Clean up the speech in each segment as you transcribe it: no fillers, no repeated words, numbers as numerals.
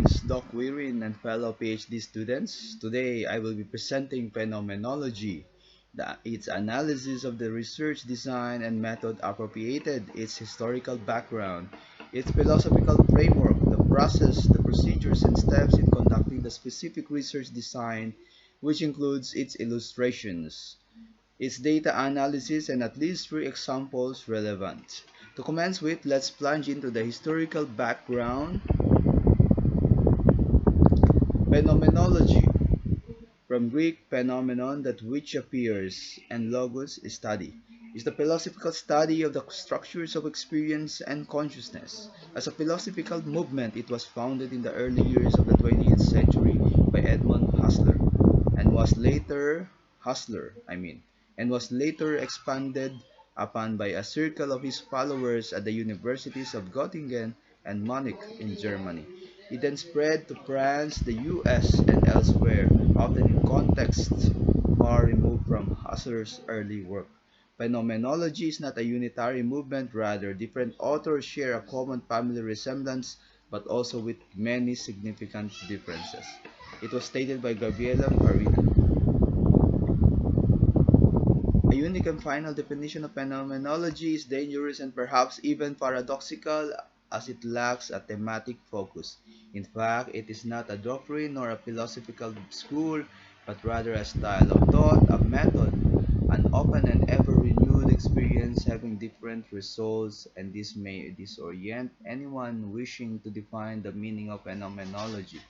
Greetings, Doc Wireen and fellow PhD students. Today I will be presenting Phenomenology, its analysis of the research design and method appropriated, its historical background, its philosophical framework, the process, the procedures and steps in conducting the specific research design, which includes its illustrations, its data analysis, and at least three examples relevant. To commence with, let's plunge into the historical background. Phenomenology, from Greek phenomenon, that which appears, and logos, study, is the philosophical study of the structures of experience and consciousness. As a philosophical movement, it was founded in the early years of the 20th century by Edmund Husserl, and was later expanded upon by a circle of his followers at the universities of Göttingen and Munich in Germany. It then spread to France, the US, and elsewhere, often in contexts far removed from Husserl's early work. Phenomenology is not a unitary movement, rather, different authors share a common family resemblance, but also with many significant differences. It was stated by Gabriela Farina. A unique and final definition of phenomenology is dangerous and perhaps even paradoxical, as it lacks a thematic focus. In fact, it is not a doctrine nor a philosophical school, but rather a style of thought, a method, an open and ever renewed experience having different results, and this may disorient anyone wishing to define the meaning of phenomenology.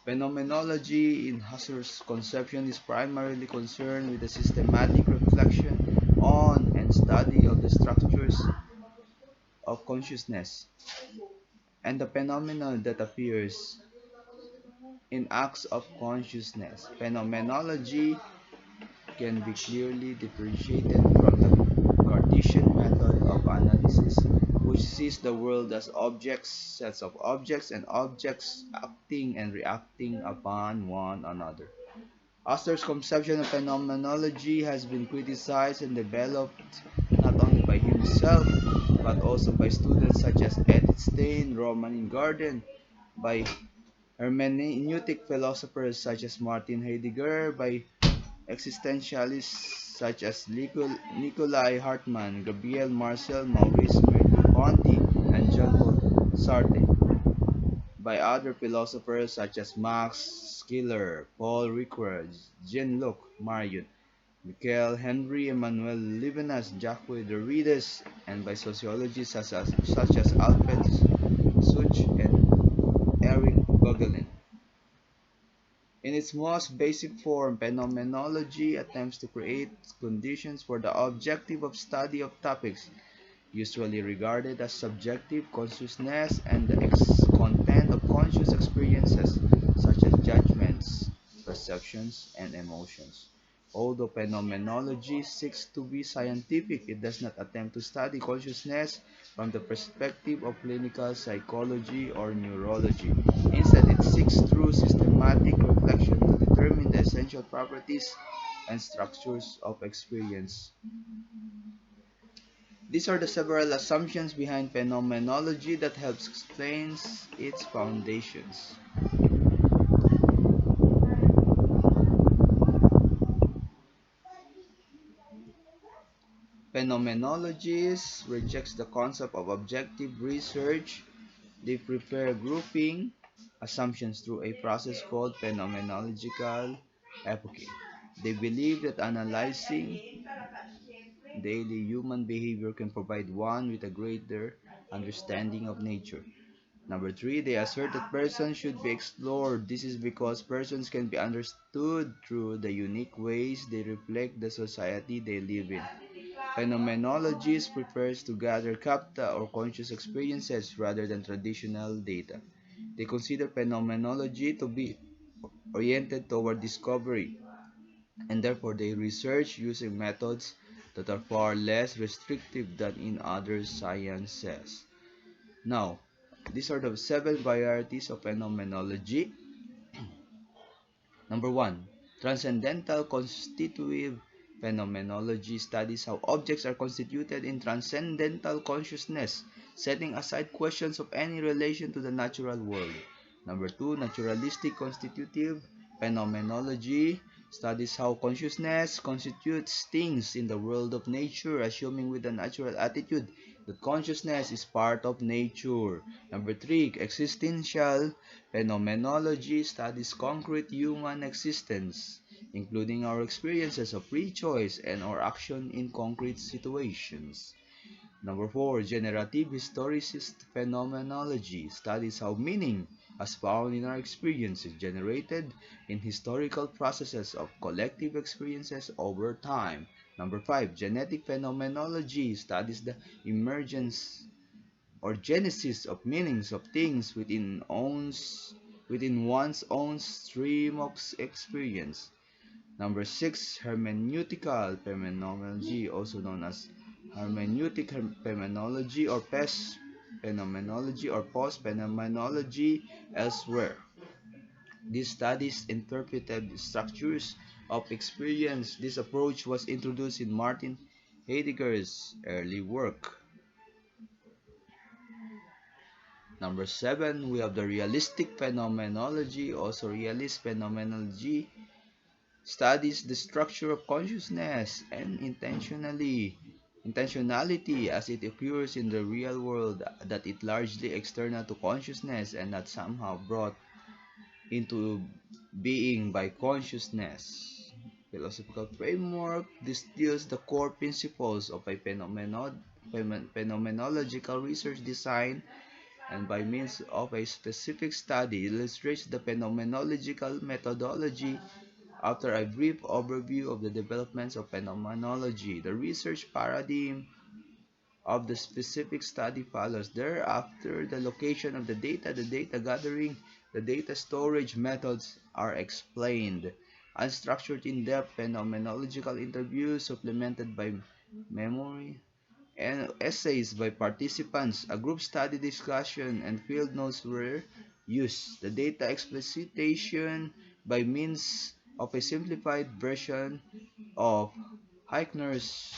Phenomenology, in Husserl's conception, is primarily concerned with the systematic reflection on and study of the structures of consciousness and the phenomena that appears in acts of consciousness. Phenomenology can be clearly differentiated from the Cartesian method of analysis, which sees the world as objects, sets of objects, and objects acting and reacting upon one another. Husserl's conception of phenomenology has been criticized and developed not only by himself, but also by students such as Edith Stein, Roman Ingarden, by hermeneutic philosophers such as Martin Heidegger, by existentialists such as Nikolai Hartmann, Gabriel Marcel, Maurice Merleau-Ponty, and Jean-Paul Sartre, by other philosophers such as Max Scheler, Paul Ricoeur, Jean-Luc Marion, Michael Henry, Emmanuel Levinas, Jacques Derrida, and by sociologists such as Alfred Such and Eric Voegelin. In its most basic form, phenomenology attempts to create conditions for the objective of study of topics usually regarded as subjective consciousness and the content of conscious experiences such as judgments, perceptions, and emotions. Although phenomenology seeks to be scientific, it does not attempt to study consciousness from the perspective of clinical psychology or neurology. Instead, it seeks through systematic reflection to determine the essential properties and structures of experience. These are the several assumptions behind phenomenology that helps explain its foundations. Phenomenologists reject the concept of objective research. They prefer grouping assumptions through a process called phenomenological epoche. They believe that analyzing daily human behavior can provide one with a greater understanding of nature. Number three, they assert that persons should be explored. This is because persons can be understood through the unique ways they reflect the society they live in. Phenomenologists prefers to gather capta or conscious experiences rather than traditional data. They consider phenomenology to be oriented toward discovery, and therefore they research using methods that are far less restrictive than in other sciences. Now, these are the seven varieties of phenomenology. Number one, transcendental constitutive phenomenology studies how objects are constituted in transcendental consciousness, setting aside questions of any relation to the natural world. Number two, naturalistic constitutive phenomenology studies how consciousness constitutes things in the world of nature, assuming with a natural attitude that consciousness is part of nature. Number three, existential phenomenology studies concrete human existence, including our experiences of free choice and our action in concrete situations. Number four, generative historicist phenomenology studies how meaning, as found in our experience, is generated in historical processes of collective experiences over time. Number five, genetic phenomenology studies the emergence or genesis of meanings of things within one's own stream of experience. Number six, hermeneutical phenomenology, also known as hermeneutic phenomenology or past phenomenology or post phenomenology elsewhere. This studies interpreted structures of experience. This approach was introduced in Martin Heidegger's early work. Number seven, we have the realistic phenomenology, also realist phenomenology studies the structure of consciousness and intentionality as it occurs in the real world, that it largely external to consciousness and not somehow brought into being by consciousness. Philosophical framework distills the core principles of a phenomenological research design, and by means of a specific study illustrates the phenomenological methodology. After a brief overview of the developments of phenomenology, the research paradigm of the specific study follows. Thereafter, the location of the data gathering, the data storage methods are explained. Unstructured in-depth phenomenological interviews supplemented by memory and essays by participants, a group study discussion, and field notes were used. The data explicitation by means of a simplified version of Heichner's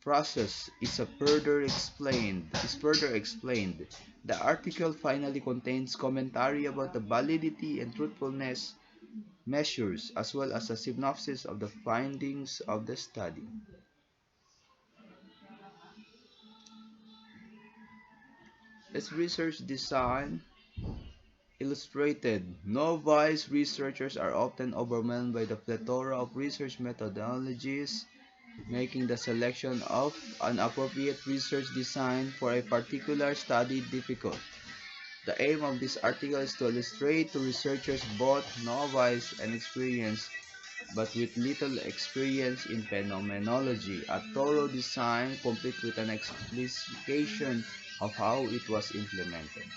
process is further explained. The article finally contains commentary about the validity and truthfulness measures, as well as a synopsis of the findings of the study. Its research design illustrated. Novice researchers are often overwhelmed by the plethora of research methodologies, making the selection of an appropriate research design for a particular study difficult. The aim of this article is to illustrate to researchers both novice and experienced, but with little experience in phenomenology, a thorough design complete with an explication of how it was implemented.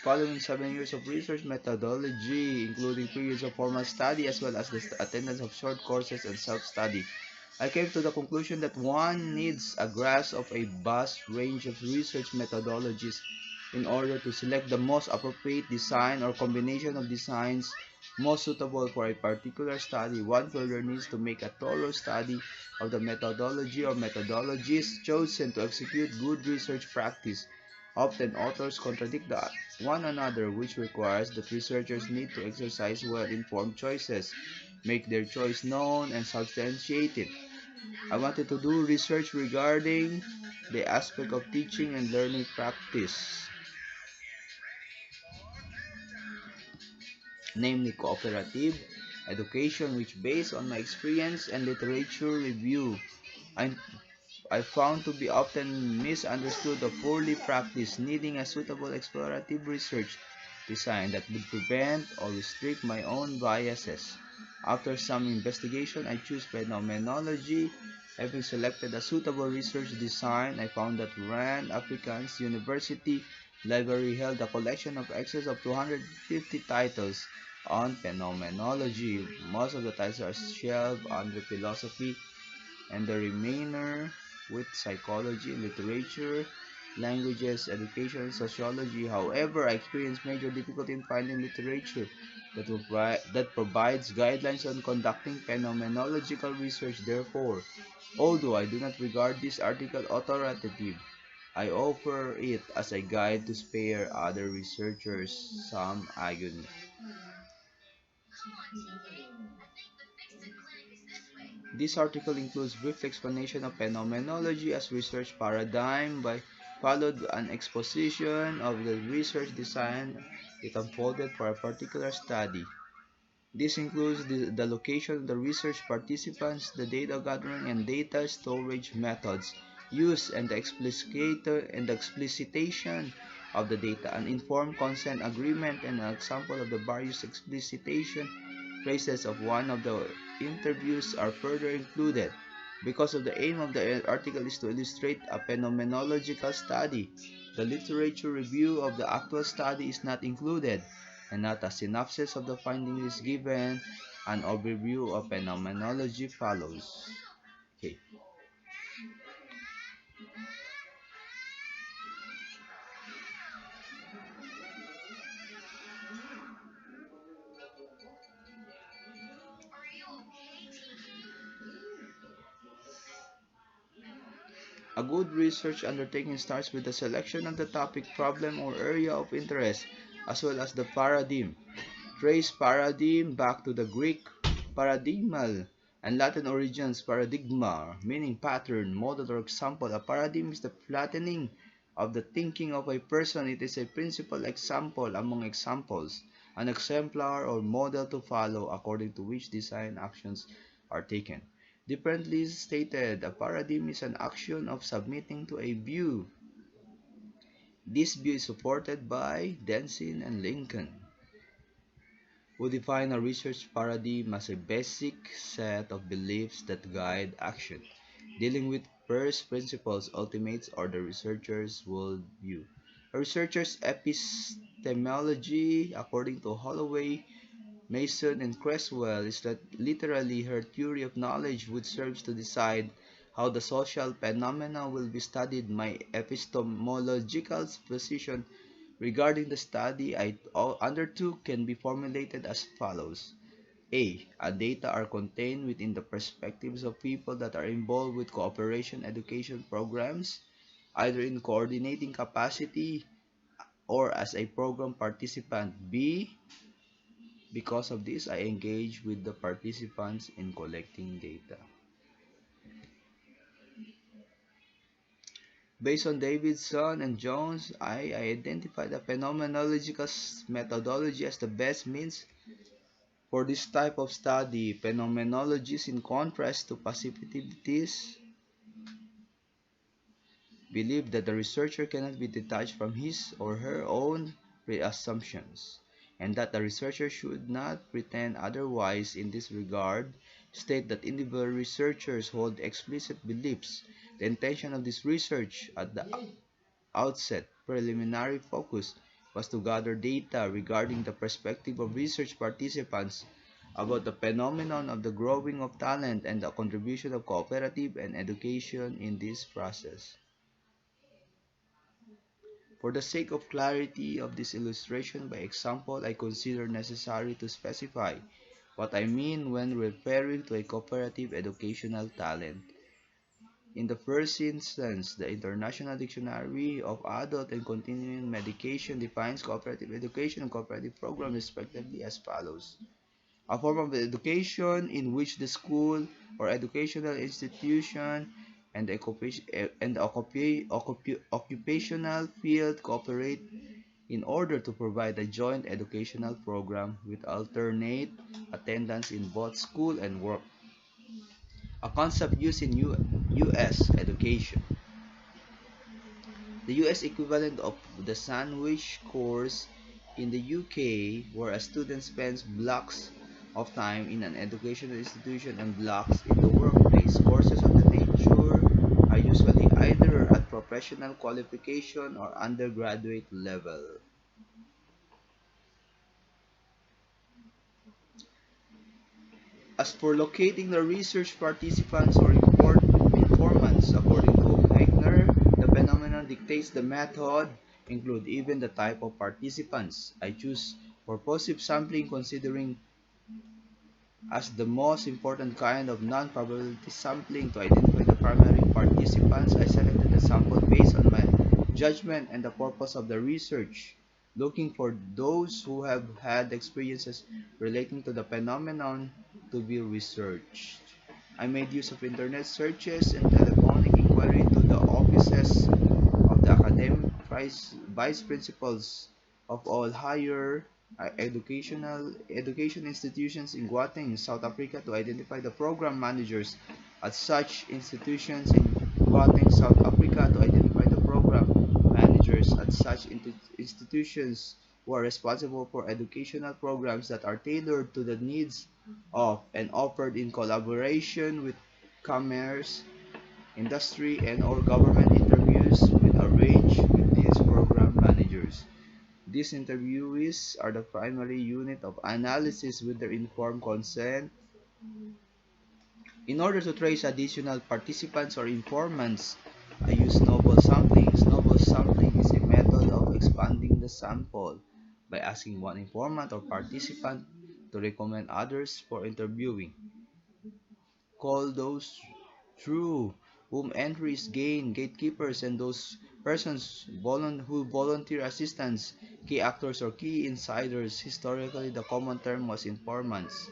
Following 7 years of research methodology, including periods of formal study as well as the attendance of short courses and self-study, I came to the conclusion that one needs a grasp of a vast range of research methodologies in order to select the most appropriate design or combination of designs most suitable for a particular study. One further needs to make a thorough study of the methodology or methodologies chosen to execute good research practice. Often authors contradict one another, which requires that researchers need to exercise well-informed choices, make their choice known, and substantiate it. I wanted to do research regarding the aspect of teaching and learning practice, namely cooperative education, which based on my experience and literature review, I I found to be often misunderstood or poorly practiced, needing a suitable explorative research design that would prevent or restrict my own biases. After some investigation, I chose phenomenology. Having selected a suitable research design, I found that Rand Afrikaans University Library held a collection of excess of 250 titles on phenomenology. Most of the titles are shelved under philosophy and the remainder with psychology, literature, languages, education, sociology. However, I experienced major difficulty in finding literature that provides guidelines on conducting phenomenological research. Therefore, although I do not regard this article authoritative, I offer it as a guide to spare other researchers some agony. This article includes brief explanation of phenomenology as research paradigm followed by an exposition of the research design it unfolded for a particular study. This includes the location of the research participants, the data gathering and data storage methods used, and the explicitation of the data. An informed consent agreement and an example of the various explicitation phrases of one of the interviews are further included. Because of the aim of the article is to illustrate a phenomenological study, the literature review of the actual study is not included, and not a synopsis of the findings is given. An overview of phenomenology follows. Okay. A good research undertaking starts with the selection of the topic, problem, or area of interest, as well as the paradigm. Trace paradigm back to the Greek paradigmal and Latin origins paradigma, meaning pattern, model, or example. A paradigm is the flattening of the thinking of a person. It is a principal example among examples, an exemplar or model to follow according to which design actions are taken. Differently stated, a paradigm is an action of submitting to a view. This view is supported by Denson and Lincoln, who define a research paradigm as a basic set of beliefs that guide action, dealing with first principles, ultimates, or the researcher's worldview. A researcher's epistemology, according to Holloway, Mason, and Creswell, is that literally her theory of knowledge which serves to decide how the social phenomena will be studied. My epistemological position regarding the study I undertook can be formulated as follows. A data are contained within the perspectives of people that are involved with cooperation education programs, either in coordinating capacity or as a program participant. B, because of this, I engage with the participants in collecting data. Based on Davidson and Jones, I identified the phenomenological methodology as the best means for this type of study. Phenomenologists, in contrast to positivists, believe that the researcher cannot be detached from his or her own pre-assumptions, and that the researcher should not pretend otherwise. In this regard, state that individual researchers hold explicit beliefs. The intention of this research at the outset, preliminary focus, was to gather data regarding the perspective of research participants about the phenomenon of the growing of talent and the contribution of cooperative and education in this process. For the sake of clarity of this illustration by example, I consider necessary to specify what I mean when referring to a cooperative educational talent. In the first instance, the International Dictionary of Adult and Continuing Medication defines cooperative education and cooperative program respectively as follows: a form of education in which the school or educational institution and the occupational field cooperate in order to provide a joint educational program with alternate attendance in both school and work, a concept used in U.S. education. The US equivalent of the sandwich course in the UK, where a student spends blocks of time in an educational institution and blocks in the workplace. Courses of the nature are usually either at professional qualification or undergraduate level. As for locating the research participants or informants, according to Heckner, the phenomenon dictates dictates the method, include even the type of participants. I choose purposive sampling considering as the most important kind of non-probability sampling to identify the primary participants. I selected the sample based on my judgment and the purpose of the research, looking for those who have had experiences relating to the phenomenon to be researched. I made use of internet searches and telephonic inquiry to the offices of the academic vice principals of all higher education institutions in Gauteng, South Africa to identify the program managers at such institutions in Gauteng, South Africa to identify the program managers at such institutions who are responsible for educational programs that are tailored to the needs of and offered in collaboration with commerce, industry, and or government interviews with a range with these program managers. These interviewees are the primary unit of analysis with their informed consent. In order to trace additional participants or informants, I use snowball sampling. Snowball sampling is a method of expanding the sample by asking one informant or participant to recommend others for interviewing. Call those through whom entry is gained, gatekeepers, and those persons who volunteer assistance, key actors or key insiders. Historically, the common term was informants,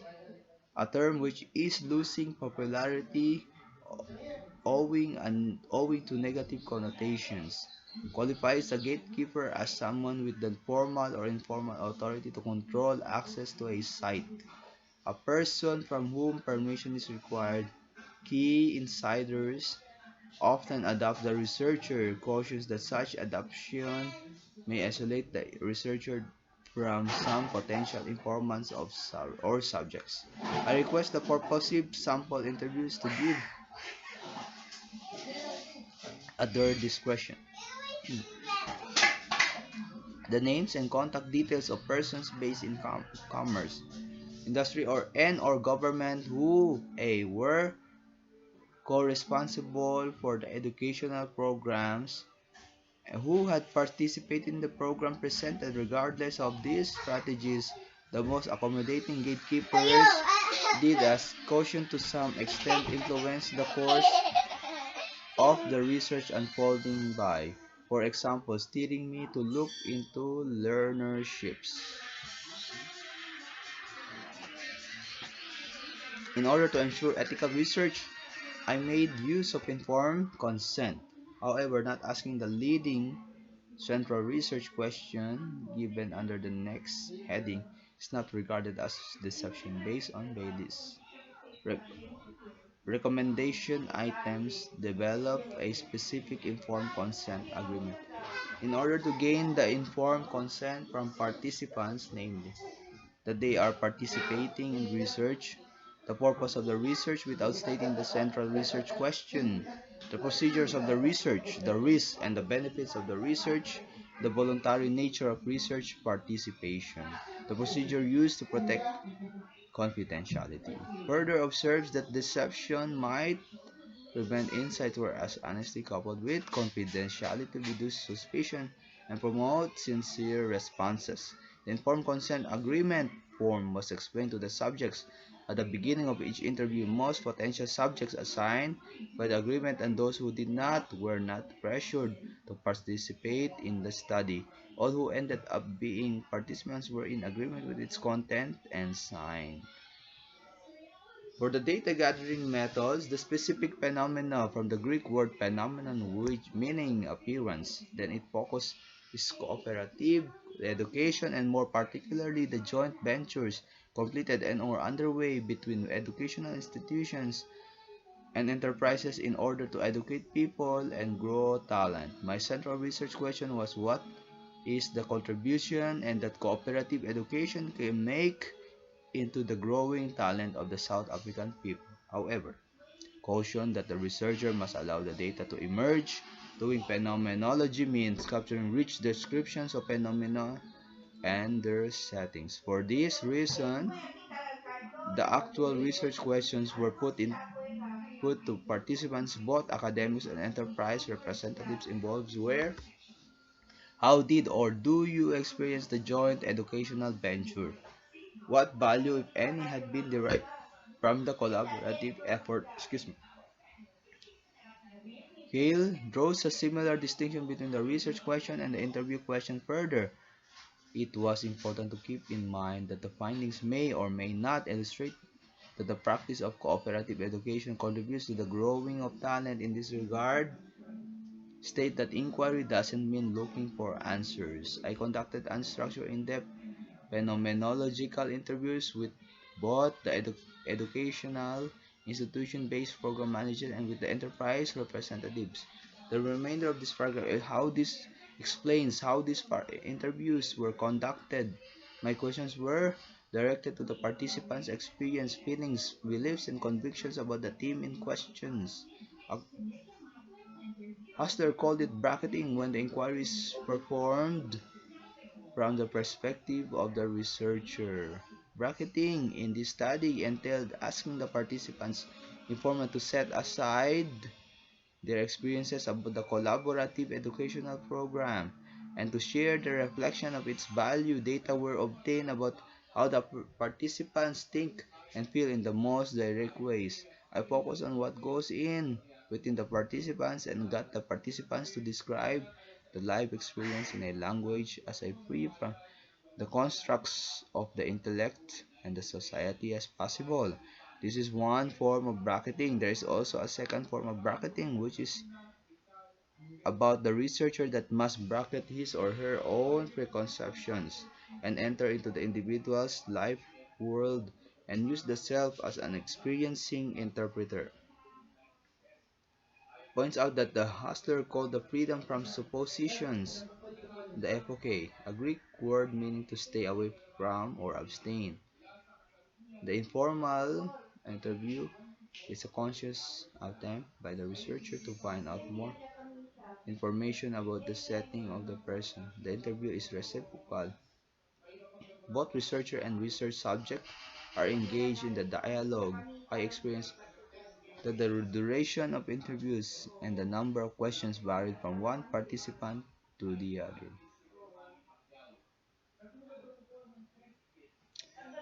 a term which is losing popularity owing to negative connotations. Qualifies a gatekeeper as someone with the formal or informal authority to control access to a site, a person from whom permission is required. Key insiders often adopt the researcher, cautious that such adoption may isolate the researcher from some potential informants or subjects. I request the purposive sample interviews to give at their discretion the names and contact details of persons based in commerce, industry, or government who a were co-responsible for the educational programs who had participated in the program presented. Regardless of these strategies, the most accommodating gatekeepers did, as caution to some extent, influence the course of the research unfolding by, for example, steering me to look into learnerships. In order to ensure ethical research, I made use of informed consent. However, not asking the leading central research question given under the next heading is not regarded as deception based on Bailey's Re- recommendation items. Develop a specific informed consent agreement. In order to gain the informed consent from participants, namely that they are participating in research, the purpose of the research without stating the central research question, the procedures of the research, the risks and the benefits of the research, the voluntary nature of research participation, the procedure used to protect confidentiality. Further observes that deception might prevent insight, whereas honesty coupled with confidentiality reduce suspicion and promote sincere responses. The informed consent agreement form must explain to the subjects at the beginning of each interview. Most potential subjects assigned by the agreement and those who did not were not pressured to participate in the study. All who ended up being participants were in agreement with its content and signed. For the data gathering methods, the specific phenomena from the Greek word phenomenon, which meaning appearance, then it focus is cooperative education and more particularly the joint ventures completed and or underway between educational institutions and enterprises in order to educate people and grow talent. My central research question was what is the contribution and that cooperative education can make into the growing talent of the South African people. However, caution that the researcher must allow the data to emerge. Doing phenomenology means capturing rich descriptions of phenomena and their settings. For this reason, the actual research questions were put in put to participants, both academics and enterprise representatives involved, where, how did or do you experience the joint educational venture? What value, if any, had been derived from the collaborative effort? Excuse me. Hale draws a similar distinction between the research question and the interview question further. It was important to keep in mind that the findings may or may not illustrate that the practice of cooperative education contributes to the growing of talent in this regard. State that inquiry doesn't mean looking for answers. I conducted unstructured, in-depth phenomenological interviews with both the educational institution-based program managers and with the enterprise representatives. The remainder of this paragraph is how this explains how these interviews were conducted. My questions were directed to the participants' experience, feelings, beliefs, and convictions about the theme in questions. Hustler called it bracketing when the inquiries performed from the perspective of the researcher. Bracketing in this study entailed asking the participants informant to set aside their experiences about the collaborative educational program and to share the reflection of its value. Data were obtained about how the participants think and feel in the most direct ways. I focused on what goes in within the participants and got the participants to describe the life experience in a language as free from the constructs of the intellect and the society as possible. This is one form of bracketing. There is also a second form of bracketing, which is about the researcher that must bracket his or her own preconceptions and enter into the individual's life world and use the self as an experiencing interpreter. Points out that the Hustler called the freedom from suppositions the epoche, a Greek word meaning to stay away from or abstain. The informal interview is a conscious attempt by the researcher to find out more information about the setting of the person. The interview is reciprocal. Both researcher and research subject are engaged in the dialogue. I experienced that the duration of interviews and the number of questions varied from one participant to the other.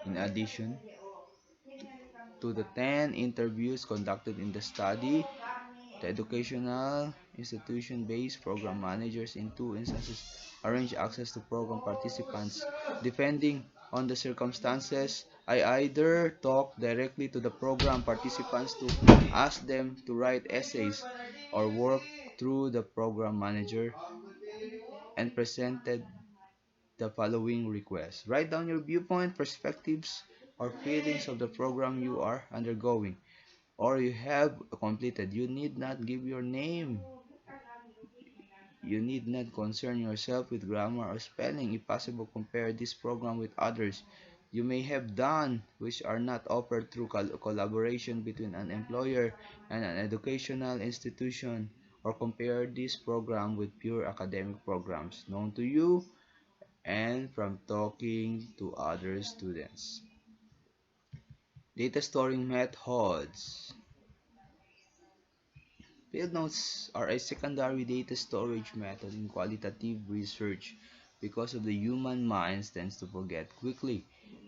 In addition to the 10 interviews conducted in the study, the educational institution-based program managers in two instances arrange access to program participants. Depending on the circumstances, I either talk directly to the program participants to ask them to write essays or work through the program manager and presented the following request. Write down your viewpoint, perspectives, or feelings of the program you are undergoing or you have completed. You need not give your name. You need not concern yourself with grammar or spelling. If possible, compare this program with others you may have done which are not offered through collaboration between an employer and an educational institution, or compare this program with pure academic programs known to you and from talking to other students. Data storing methods. Field notes are a secondary data storage method in qualitative research because of the human mind tends to forget quickly.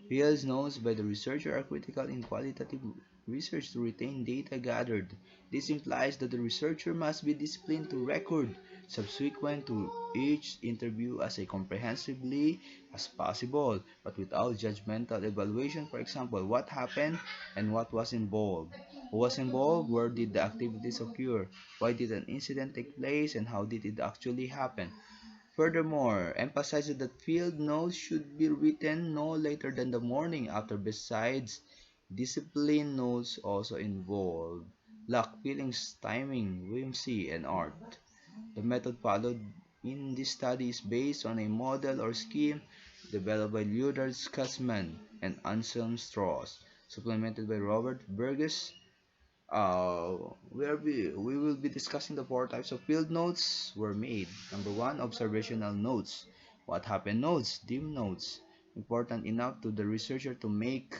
Field notes by the researcher are critical in qualitative research to retain data gathered. This implies that the researcher must be disciplined to record subsequent to each interview as comprehensively as possible, but without judgmental evaluation. For example, what happened and what was involved. Who was involved? Where did the activities occur? Why did an incident take place? And how did it actually happen? Furthermore, emphasizes that field notes should be written no later than the morning after. Besides, discipline notes also involve luck, feelings, timing, whimsy, and art. The method followed in this study is based on a model or scheme developed by Leonard Schutzman and Anselm Strauss, supplemented by Robert Burgess. We will be discussing the four types of field notes were made. Number one, observational notes. What happened notes, dim notes, important enough to the researcher to make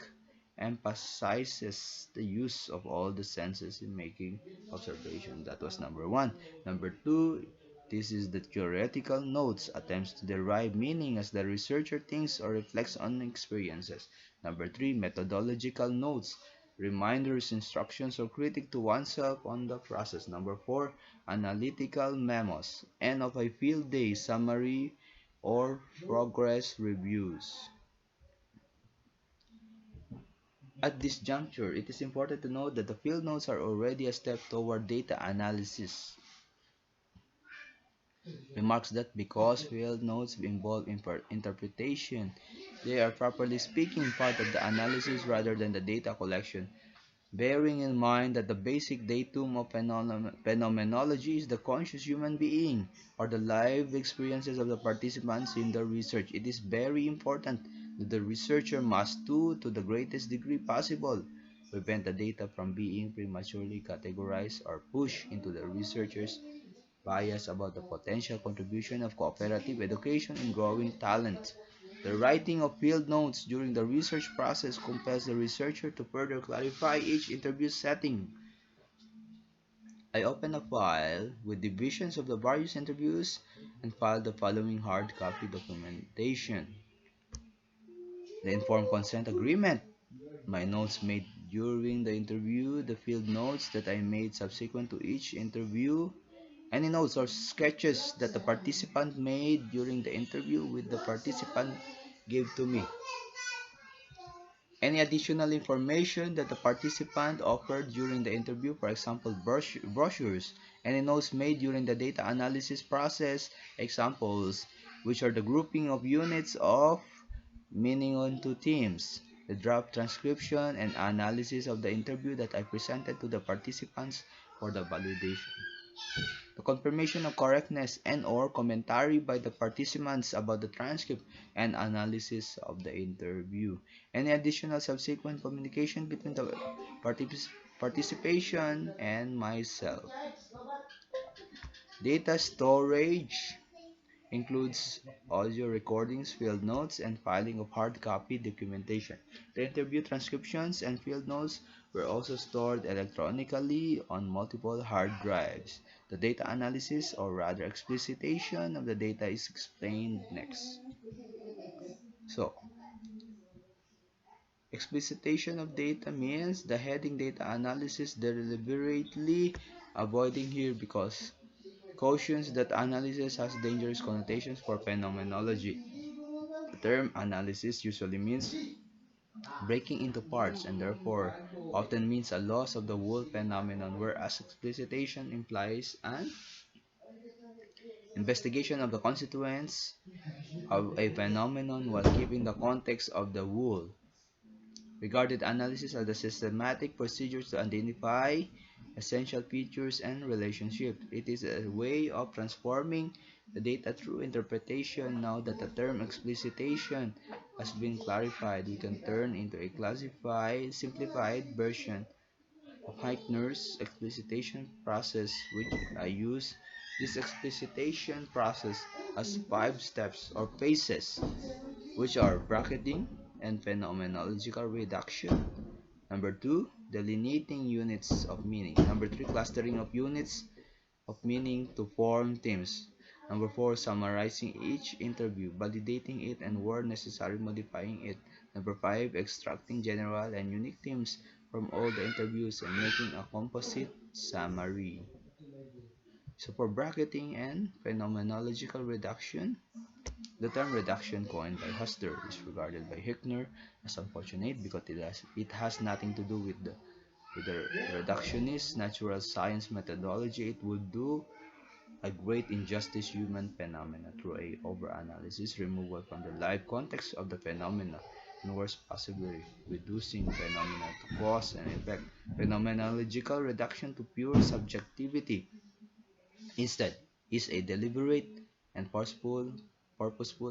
emphasizes the use of all the senses in making observation. That was number one. Number two, this is the theoretical notes, attempts to derive meaning as the researcher thinks or reflects on experiences. Number three, methodological notes, reminders, instructions, or critique to oneself on the process. Number four, analytical memos, end of a field day summary or progress reviews. At this juncture, it is important to note that the field notes are already a step toward data analysis. Remarks that because field notes involve interpretation, they are properly speaking part of the analysis rather than the data collection. Bearing in mind that the basic datum of phenomenology is the conscious human being or the live experiences of the participants in the research, it is very important that the researcher must do, to the greatest degree possible, prevent the data from being prematurely categorized or pushed into the researcher's bias about the potential contribution of cooperative education in growing talent. The writing of field notes during the research process compels the researcher to further clarify each interview setting. I open a file with divisions of the various interviews and file the following hard copy documentation. The informed consent agreement, my notes made during the interview, the field notes that I made subsequent to each interview, any notes or sketches that the participant made during the interview with the participant gave to me. Any additional information that the participant offered during the interview, for example, brochures, any notes made during the data analysis process, examples, which are the grouping of units of meaning onto teams, the draft transcription and analysis of the interview that I presented to the participants for the validation. The confirmation of correctness and/or commentary by the participants about the transcript and analysis of the interview. Any additional subsequent communication between the participation and myself. Data storage includes audio recordings, field notes, and filing of hard copy documentation. The interview transcriptions and field notes were also stored electronically on multiple hard drives. The data analysis, or rather explicitation of the data, is explained next. So, explicitation of data means the heading data analysis deliberately avoiding here because cautions that analysis has dangerous connotations for phenomenology. The term analysis usually means breaking into parts and therefore often means a loss of the whole phenomenon, whereas explicitation implies an investigation of the constituents of a phenomenon while keeping the context of the whole. Regarded analysis are the systematic procedures to identify essential features and relationships. It is a way of transforming the data through interpretation. Now that the term explicitation has been clarified, we can turn into a classified, simplified version of Heitner's explicitation process, which I use. This explicitation process has 5 steps or phases, which are bracketing and phenomenological reduction. Number 2, delineating units of meaning. Number 3, clustering of units of meaning to form themes. Number 4, summarizing each interview, validating it, and where necessary, modifying it. Number 5, extracting general and unique themes from all the interviews and making a composite summary. So for bracketing and phenomenological reduction, the term reduction coined by Husserl is regarded by Hickner as unfortunate because it has nothing to do with the reductionist natural science methodology. It would do a great injustice human phenomena through a overanalysis, removal from the live context of the phenomena, and worse possibly reducing phenomena to cause and effect. Phenomenological reduction to pure subjectivity instead is a deliberate and purposeful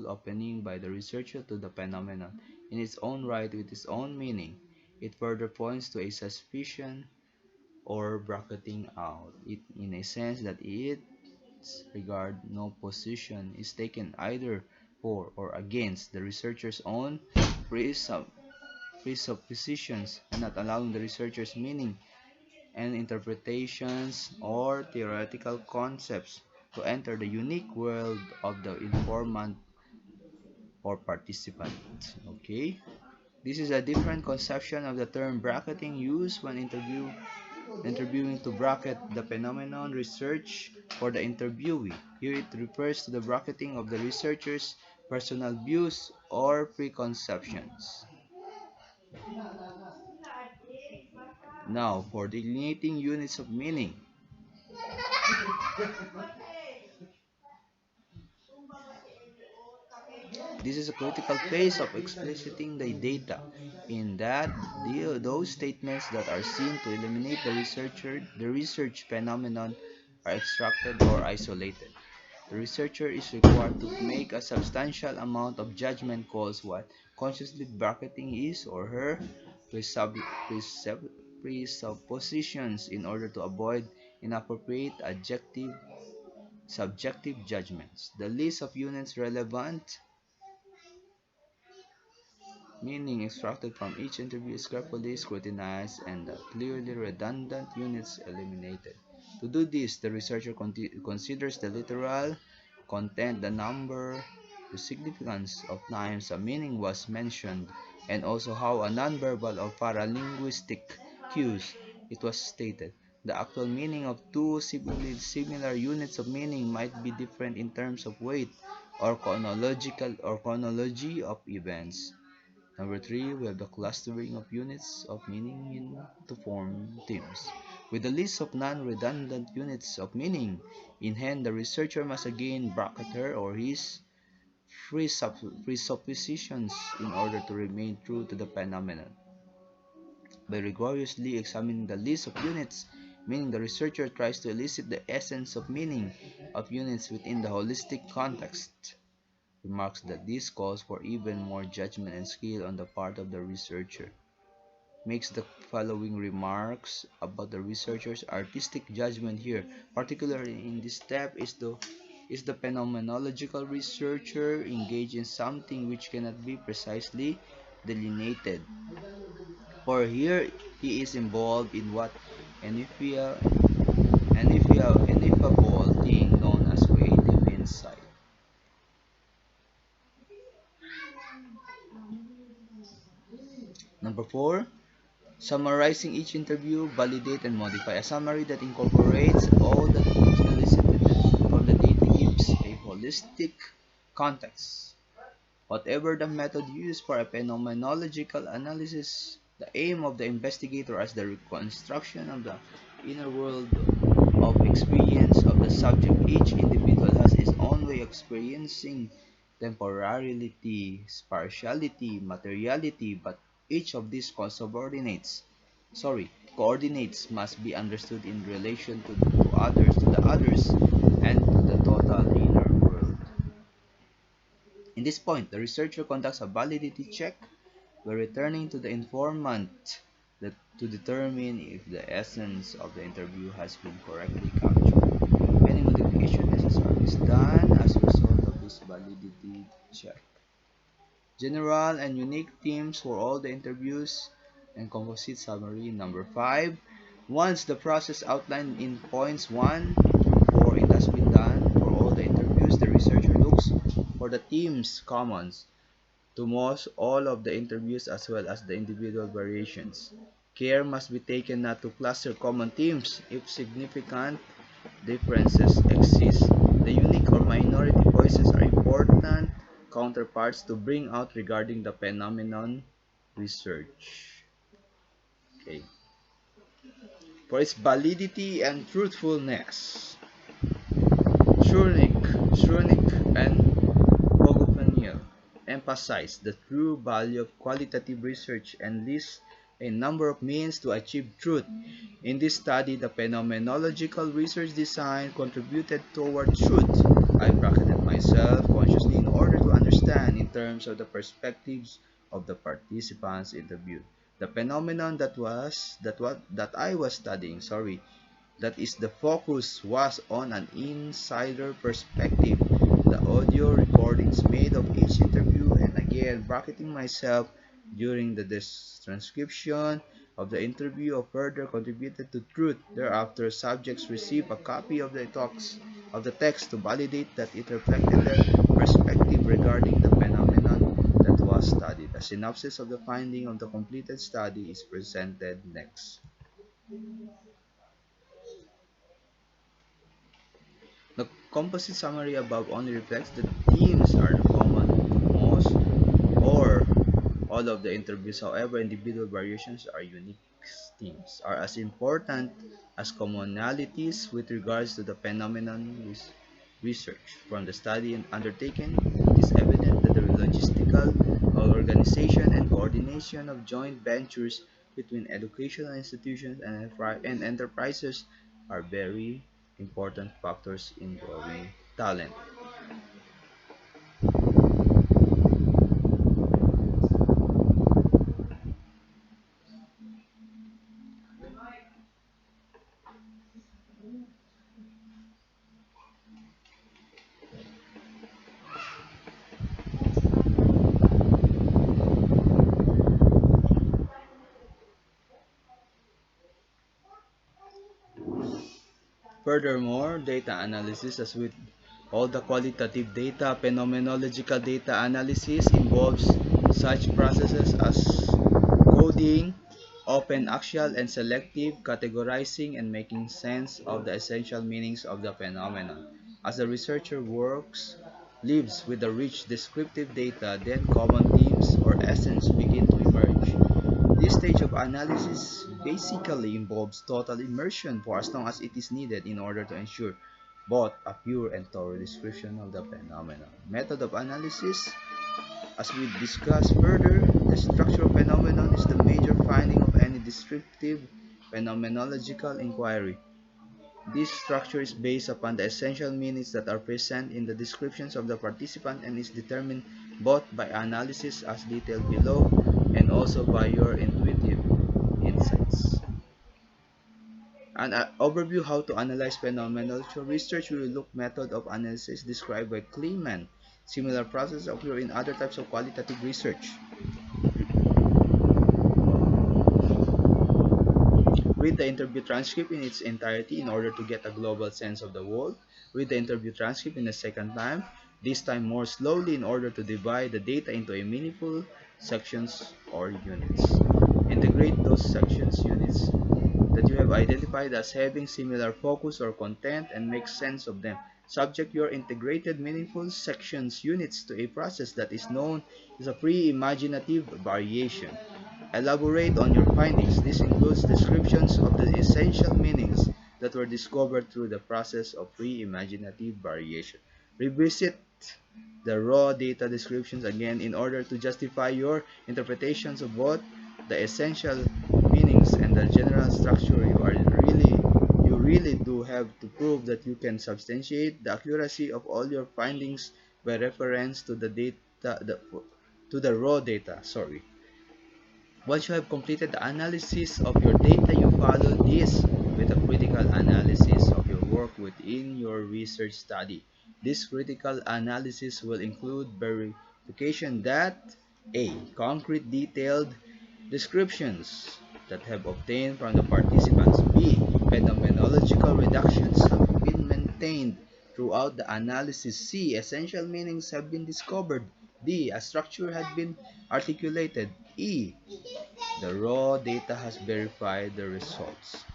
opening by the researcher to the phenomenon in its own right with its own meaning. It further points to a suspicion or bracketing out, it, in a sense that its regard no position is taken either for or against the researcher's own presuppositions and not allowing the researcher's meaning and interpretations or theoretical concepts to enter the unique world of the informant or participant. Okay? This is a different conception of the term bracketing used when interviewing to bracket the phenomenon research for the interviewee. Here it refers to the bracketing of the researcher's personal views or preconceptions. Now, for delineating units of meaning. This is a critical phase of expliciting the data, in that those statements that are seen to eliminate the research phenomenon are extracted or isolated. The researcher is required to make a substantial amount of judgment calls what consciously bracketing his or her presuppositions in order to avoid inappropriate adjective subjective judgments. The list of units relevant meaning extracted from each interview is carefully scrutinized and the clearly redundant units eliminated. To do this, the researcher considers the literal content, the number, the significance of times a meaning was mentioned, and also how a nonverbal or paralinguistic cues it was stated. The actual meaning of two seemingly similar units of meaning might be different in terms of weight or chronology of events. Number three, we have the clustering of units of meaning to form themes. With a list of non-redundant units of meaning in hand, the researcher must again bracket her or his presuppositions in order to remain true to the phenomenon. By rigorously examining the list of units, meaning the researcher tries to elicit the essence of meaning of units within the holistic context. Remarks that this calls for even more judgment and skill on the part of the researcher. Makes the following remarks about the researcher's artistic judgment here, particularly in this step, is the phenomenological researcher engaged in something which cannot be precisely delineated. For here, he is involved in what ineffable thing known as creative insight. Number four, summarizing each interview, validate and modify. A summary that incorporates all the themes elicited from the data gives a holistic context. Whatever the method used for a phenomenological analysis, the aim of the investigator as the reconstruction of the inner world of experience of the subject. Each individual has his own way of experiencing temporality, spatiality, materiality, but each of these coordinates must be understood in relation to the others, and to the total inner world. In this point, the researcher conducts a validity check by returning to the informant to determine if the essence of the interview has been correctly captured. Any modification necessary is done as a result of this validity check. General and unique themes for all the interviews and composite summary. Number 5. Once the process outlined in points 1 through 4 it has been done for all the interviews, the researcher looks for the themes commons to most all of the interviews as well as the individual variations. Care must be taken not to cluster common themes if significant differences exist. The unique or minority voices are important counterparts to bring out regarding the phenomenon research. Okay. For its validity and truthfulness, Schurnick and Bogopaniel emphasize the true value of qualitative research and list a number of means to achieve truth. In this study, the phenomenological research design contributed toward truth. I bracketed myself consciously in order to understand in terms of the perspectives of the participants interviewed. The phenomenon that I was studying, that is the focus was on an insider perspective. The audio recordings made of each interview and again bracketing myself during the transcription of the interview or further contributed to truth. Thereafter, subjects receive a copy of the text to validate that it reflected their perspective regarding the phenomenon that was studied. A synopsis of the finding of the completed study is presented next. The composite summary above only reflects the themes are the common most or all of the interviews. However, individual variations are unique themes are as important as commonalities with regards to the phenomenon research. From the study undertaken, it is evident that the logistical organization and coordination of joint ventures between educational institutions and enterprises are very important factors in growing talent. Furthermore, data analysis, as with all the qualitative data, phenomenological data analysis involves such processes as coding, open axial and selective categorizing, and making sense of the essential meanings of the phenomenon. As the researcher lives with the rich descriptive data, then common themes or essence begin to emerge. This stage of analysis basically involves total immersion for as long as it is needed in order to ensure both a pure and thorough description of the phenomenon. Method of analysis, as we discuss further, the structural phenomenon is the major finding of any descriptive phenomenological inquiry. This structure is based upon the essential meanings that are present in the descriptions of the participant and is determined both by analysis as detailed below and also by your intuitive insights. An overview how to analyze phenomenological research will look method of analysis described by Kleeman. Similar processes occur in other types of qualitative research. Read the interview transcript in its entirety in order to get a global sense of the world. Read the interview transcript in a second time, this time more slowly in order to divide the data into a meaningful sections or units. Integrate those sections units that you have identified as having similar focus or content and make sense of them. Subject your integrated meaningful sections units to a process that is known as a pre-imaginative variation. Elaborate on your findings. This includes descriptions of the essential meanings that were discovered through the process of pre-imaginative variation. Revisit the raw data descriptions again in order to justify your interpretations of both the essential meanings and the general structure. You really do have to prove that you can substantiate the accuracy of all your findings by reference to the raw data. Sorry. Once you have completed the analysis of your data, you follow this with a critical analysis of your work within your research study. This critical analysis will include verification that a. Concrete detailed descriptions that have obtained from the participants. B. Phenomenological reductions have been maintained throughout the analysis. C. Essential meanings have been discovered. D. A structure had been articulated. E. The raw data has verified the results.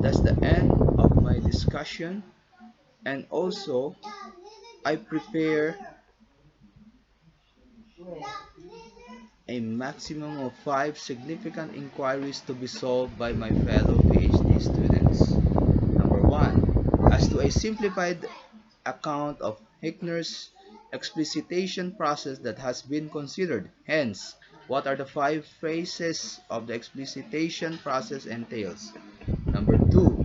That's the end of my discussion. And also, I prepare a maximum of 5 significant inquiries to be solved by my fellow PhD students. Number 1. As to a simplified account of Hickner's explicitation process that has been considered. Hence, what are the 5 phases of the explicitation process entails? Number 2.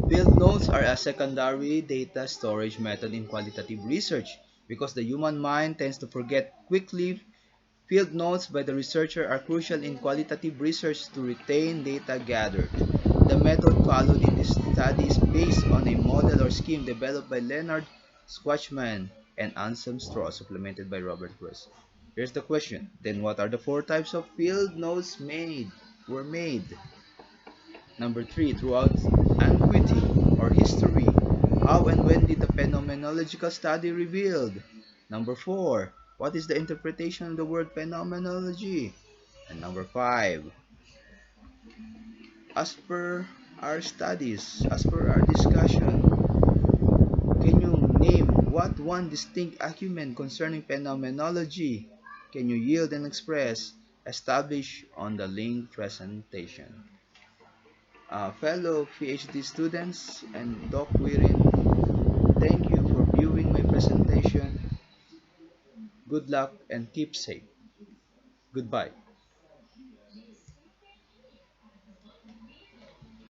Field notes are a secondary data storage method in qualitative research because the human mind tends to forget quickly. Field notes by the researcher are crucial in qualitative research to retain data gathered. The method followed in this study is based on a model or scheme developed by Leonard Schwarzman and Anselm Straw supplemented by Robert Bruce. Here's the question. Then what are the four types of field notes were made? Number 3, throughout antiquity or history, how and when did the phenomenological study revealed? Number 4, what is the interpretation of the word phenomenology? And number 5, as per our discussion, can you name what one distinct argument concerning phenomenology can you yield and express established on the link presentation? Fellow PhD students and Doc Wireen, thank you for viewing my presentation. Good luck and keep safe. Goodbye.